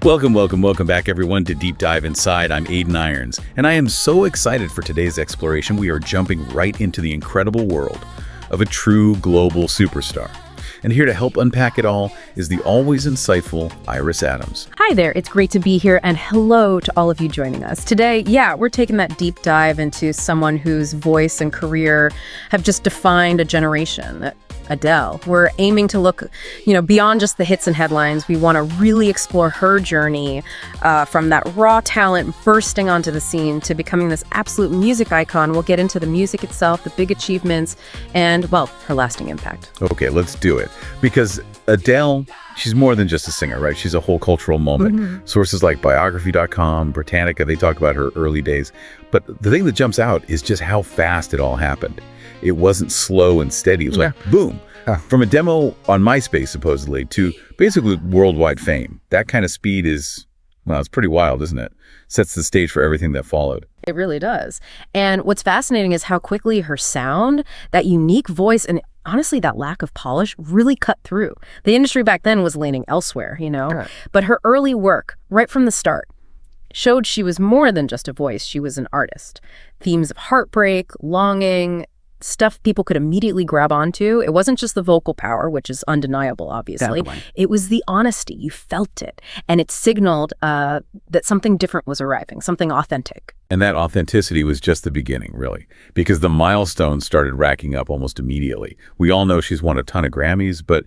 Welcome back, everyone, to Deep Dive Inside. I'm Aiden Irons, and I am so excited for today's exploration. We are jumping right into the incredible world of a true global superstar. And here to help unpack it all is the always insightful Iris Adams. Hi there, it's great to be here, and hello to all of you joining us. Today, we're taking that deep dive into someone whose voice and career have just defined a generation. Adele. We're aiming to look, beyond just the hits and headlines. We want to really explore her journey from that raw talent bursting onto the scene to becoming this absolute music icon. We'll get into the music itself, the big achievements, and, her lasting impact. Okay, let's do it. Because Adele, she's more than just a singer, right? She's a whole cultural moment. Mm-hmm. Sources like biography.com, Britannica, they talk about her early days. But the thing that jumps out is just how fast it all happened. It wasn't slow and steady. It was like, boom. From a demo on MySpace, supposedly, to basically worldwide fame. That kind of speed is, it's pretty wild, isn't it? Sets the stage for everything that followed. It really does. And what's fascinating is how quickly her sound, that unique voice, and honestly, that lack of polish really cut through. The industry back then was leaning elsewhere, Right. But her early work, right from the start, showed she was more than just a voice. She was an artist. Themes of heartbreak, longing, stuff people could immediately grab onto. It wasn't just the vocal power, which is undeniable, obviously. Definitely. It was the honesty. You felt it. And it signaled that something different was arriving, something authentic. And that authenticity was just the beginning, really, because the milestones started racking up almost immediately. We all know she's won a ton of Grammys, but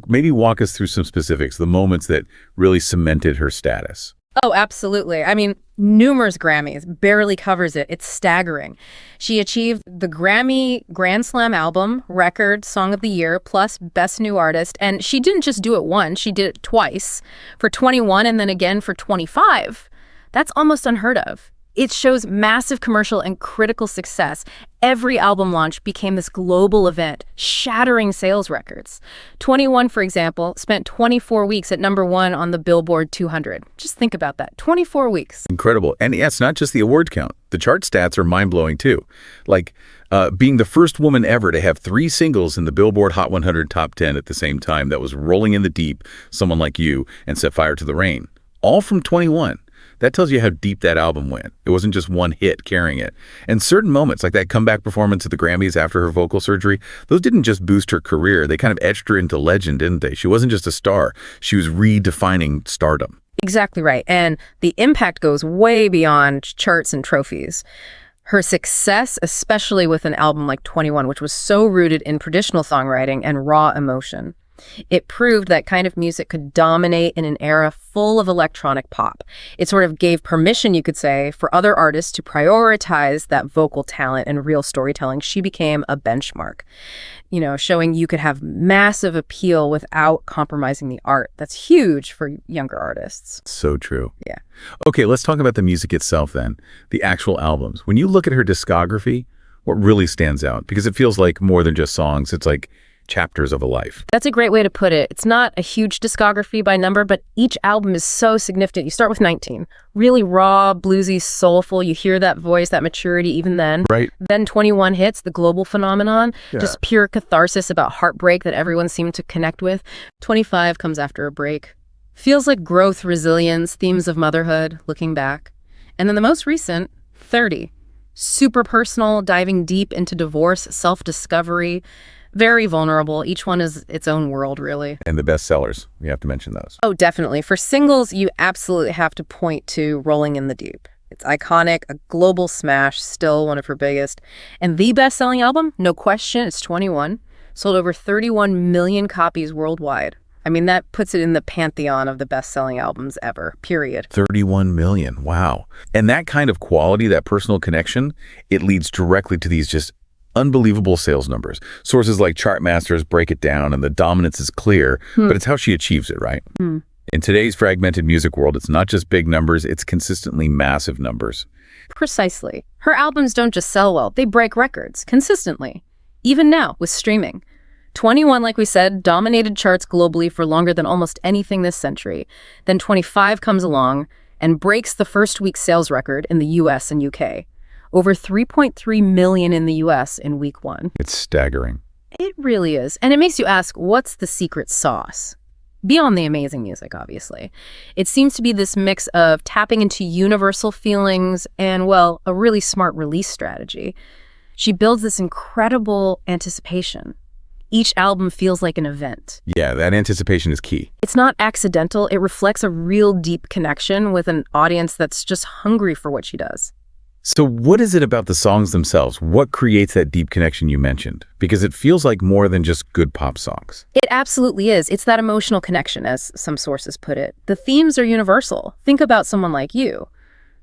maybe walk us through some specifics, the moments that really cemented her status. Oh, absolutely. I mean, numerous Grammys, barely covers it. It's staggering. She achieved the Grammy Grand Slam album, record, Song of the Year, plus Best New Artist. And she didn't just do it once, she did it twice, for 21 and then again for 25. That's almost unheard of. It shows massive commercial and critical success. Every album launch became this global event, shattering sales records. 21, for example, spent 24 weeks at #1 on the Billboard 200. Just think about that, 24 weeks. Incredible. And it's not just the award count. The chart stats are mind-blowing, too. Like being the first woman ever to have 3 singles in the Billboard Hot 100 Top 10 at the same time. That was Rolling in the Deep, Someone Like You, and Set Fire to the Rain. All from 21. That tells you how deep that album went. It wasn't just one hit carrying it. And certain moments, like that comeback performance at the Grammys after her vocal surgery, those didn't just boost her career. They kind of etched her into legend, didn't they? She wasn't just a star. She was redefining stardom. Exactly right. And the impact goes way beyond charts and trophies. Her success, especially with an album like 21, which was so rooted in traditional songwriting and raw emotion. It proved that kind of music could dominate in an era full of electronic pop. It sort of gave permission, you could say, for other artists to prioritize that vocal talent and real storytelling. She became a benchmark, showing you could have massive appeal without compromising the art. That's huge for younger artists. So true. Yeah. Okay, let's talk about the music itself then, the actual albums. When you look at her discography, what really stands out? Because it feels like more than just songs. It's like chapters of a life. That's a great way to put it. It's not a huge discography by number, but each album is so significant. You start with 19, really raw, bluesy, soulful. You hear that voice, that maturity even then. Right. Then 21 hits, the global phenomenon, just pure catharsis about heartbreak that everyone seemed to connect with. 25 comes after a break. Feels like growth, resilience, themes of motherhood, looking back. And then the most recent, 30. Super personal, diving deep into divorce, self-discovery. Very vulnerable. Each one is its own world, really. And the best sellers, we have to mention those. Oh, definitely. For singles, you absolutely have to point to Rolling in the Deep. It's iconic, a global smash, still one of her biggest. And the best-selling album, no question, it's 21. Sold over 31 million copies worldwide. I mean, that puts it in the pantheon of the best-selling albums ever, period. 31 million, wow. And that kind of quality, that personal connection, it leads directly to these just unbelievable sales numbers. Sources like Chartmasters break it down, and the dominance is clear, but it's how she achieves it, right? In today's fragmented music world, it's not just big numbers, it's consistently massive numbers. Precisely. Her albums don't just sell well, they break records, consistently. Even now, with streaming. 21, like we said, dominated charts globally for longer than almost anything this century. Then 25 comes along and breaks the first week sales record in the US and UK. Over 3.3 million in the US in week 1. It's staggering. It really is. And it makes you ask, what's the secret sauce? beyond the amazing music, obviously. It seems to be this mix of tapping into universal feelings and, well, a really smart release strategy. She builds this incredible anticipation. Each album feels like an event. Yeah, that anticipation is key. It's not accidental. It reflects a real deep connection with an audience that's just hungry for what she does. So what is it about the songs themselves? What creates that deep connection you mentioned? Because it feels like more than just good pop songs. It absolutely is. It's that emotional connection, as some sources put it. The themes are universal. Think about someone like you.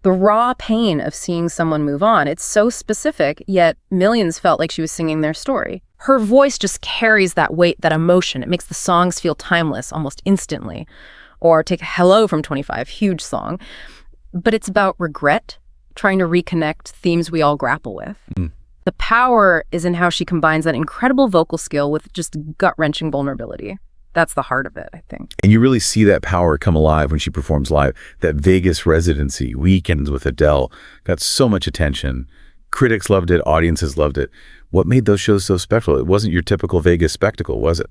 The raw pain of seeing someone move on. It's so specific, yet millions felt like she was singing their story. Her voice just carries that weight, that emotion. It makes the songs feel timeless almost instantly. Or take Hello from 25, huge song. But it's about regret, trying to reconnect themes we all grapple with. The power is in how she combines that incredible vocal skill with just gut-wrenching vulnerability. That's the heart of it, I think. And you really see that power come alive when she performs live. That Vegas residency, Weekends with Adele, got so much attention. Critics loved it, audiences loved it. What made those shows so special? It wasn't your typical Vegas spectacle, was it?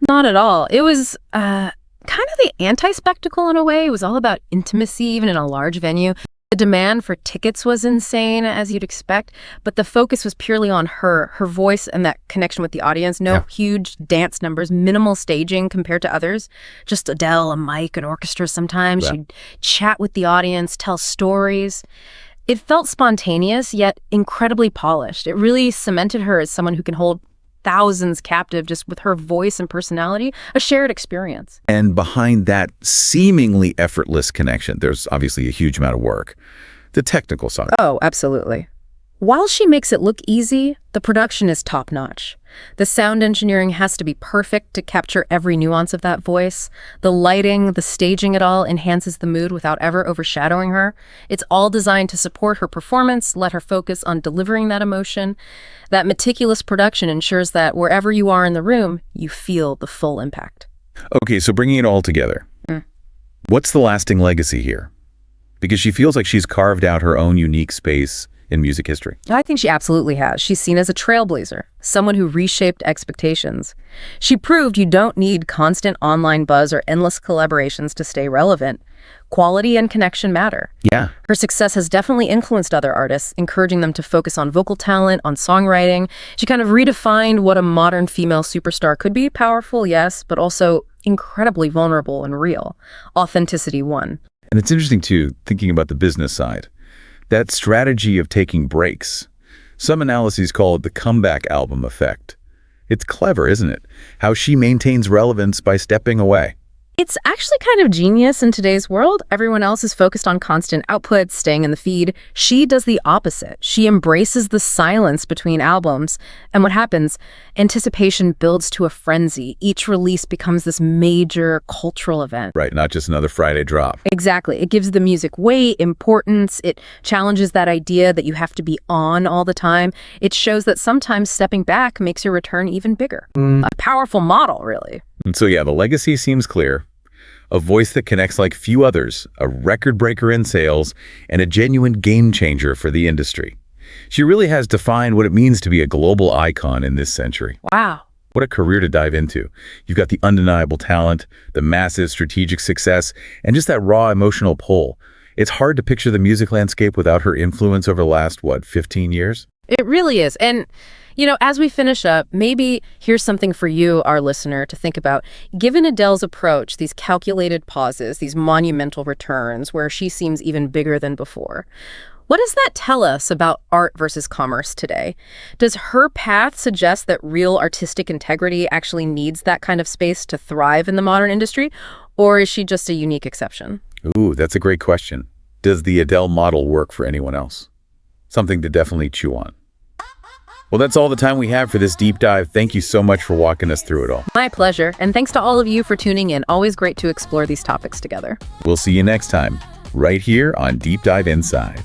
Not at all. It was kind of the anti-spectacle in a way. It was all about intimacy, even in a large venue. The demand for tickets was insane, as you'd expect, but the focus was purely on her voice and that connection with the audience. No huge dance numbers, minimal staging compared to others. Just Adele, a mic, an orchestra sometimes. She'd chat with the audience, tell stories. It felt spontaneous, yet incredibly polished. It really cemented her as someone who can hold thousands captive just with her voice and personality, a shared experience. And behind that seemingly effortless connection, there's obviously a huge amount of work. The technical side. Oh, absolutely. While she makes it look easy, the production is top-notch. The sound engineering has to be perfect to capture every nuance of that voice. The lighting, the staging, it all enhances the mood without ever overshadowing her. It's all designed to support her performance, let her focus on delivering that emotion. That meticulous production ensures that wherever you are in the room, you feel the full impact. Okay, so bringing it all together, what's the lasting legacy here? Because she feels like she's carved out her own unique space in music history. I think she absolutely has. She's seen as a trailblazer, someone who reshaped expectations. She proved you don't need constant online buzz or endless collaborations to stay relevant. Quality and connection matter. Yeah. Her success has definitely influenced other artists, encouraging them to focus on vocal talent, on songwriting. She kind of redefined what a modern female superstar could be. Powerful, yes, but also incredibly vulnerable and real. Authenticity won. And it's interesting, too, thinking about the business side. That strategy of taking breaks. Some analyses call it the comeback album effect. It's clever, isn't it? How she maintains relevance by stepping away. It's actually kind of genius in today's world. Everyone else is focused on constant output, staying in the feed. She does the opposite. She embraces the silence between albums. And what happens? Anticipation builds to a frenzy. Each release becomes this major cultural event. Right, not just another Friday drop. Exactly. It gives the music weight, importance. It challenges that idea that you have to be on all the time. It shows that sometimes stepping back makes your return even bigger. A powerful model, really. And so, yeah, the legacy seems clear. A voice that connects like few others, a record breaker in sales, and a genuine game changer for the industry. She really has defined what it means to be a global icon in this century. Wow. What a career to dive into. You've got the undeniable talent, the massive strategic success, and just that raw emotional pull. It's hard to picture the music landscape without her influence over the last, 15 years? It really is. And as we finish up, maybe here's something for you, our listener, to think about. Given Adele's approach, these calculated pauses, these monumental returns where she seems even bigger than before, what does that tell us about art versus commerce today? Does her path suggest that real artistic integrity actually needs that kind of space to thrive in the modern industry? Or is she just a unique exception? Ooh, that's a great question. Does the Adele model work for anyone else? Something to definitely chew on. Well, that's all the time we have for this deep dive. Thank you so much for walking us through it all. My pleasure. And thanks to all of you for tuning in. Always great to explore these topics together. We'll see you next time, right here on Deep Dive Inside.